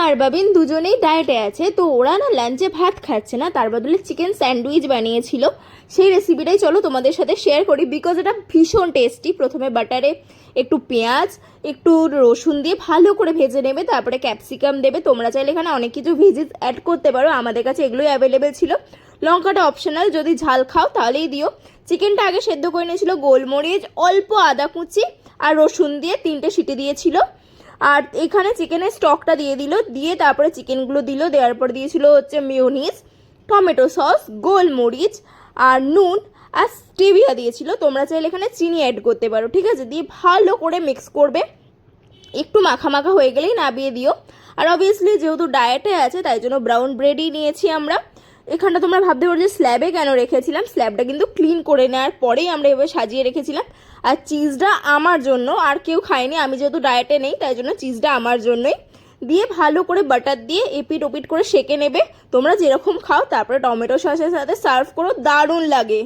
আর বাবিন দুজনেই ডায়েটে আছে, তো ওরা না লাঞ্চে ভাত খাচ্ছে না, তার বদলে চিকেন স্যান্ডউইচ বানিয়েছিল। সেই রেসিপিটাই চলো তোমাদের সাথে শেয়ার করি, বিকজ এটা ভীষণ টেস্টি। প্রথমে বাটারে একটু পেঁয়াজ একটু রসুন দিয়ে ভালো করে ভেজে নেবে, তারপরে ক্যাপসিকাম দেবে। তোমরা চাইলে এখানে অনেক কিছু ভেজিস অ্যাড করতে পারো, আমাদের কাছে এগুলোই অ্যাভেলেবেল ছিল। লঙ্কাটা অপশনাল, যদি ঝাল খাও তাহলেই দিও। চিকেনটা আগে সেদ্ধ করে নিয়েছিল, গোলমরিচ অল্প আদা কুচি আর রসুন দিয়ে 3টে সিটি দিয়েছিল। আর এখানে চিকেনের স্টকটা দিয়ে দিল, দিয়ে তারপরে চিকেনগুলো দিল, দেওয়ার পর দিয়েছিল হচ্ছে মেয়োনিজ, টমেটো সস, গোলমরিচ আর নুন আর স্টেভিয়া দিয়েছিল। তোমরা চাইলে এখানে চিনি অ্যাড করতে পারো, ঠিক আছে। দিয়ে ভালো করে মিক্স করবে, একটু মাখা মাখা হয়ে গেলেই নামিয়ে দিও। আর অবভিয়াসলি যেহেতু ডায়েটে আছে তাই জন্য ব্রাউন ব্রেডই নিয়েছি আমরা। এখানটা তোমরা ভাবতে পারো যে স্ল্যাবে কেন রেখেছিলাম, স্ল্যাবটা কিন্তু ক্লিন করে নেওয়ার পরেই আমরা এভাবে সাজিয়ে রেখেছিলাম। আর চিজটা আমার জন্য, আর কেউ খায়নি, আমি যেহেতু ডায়েটে নেই তাই জন্য চিজটা আমার জন্যই। দিয়ে ভালো করে বাটার দিয়ে এপিট ওপিট করে সেঁকে নেবে, তোমরা যেরকম খাও। তারপরে টমেটো সসের সাথে সার্ভ করো, দারুণ লাগে।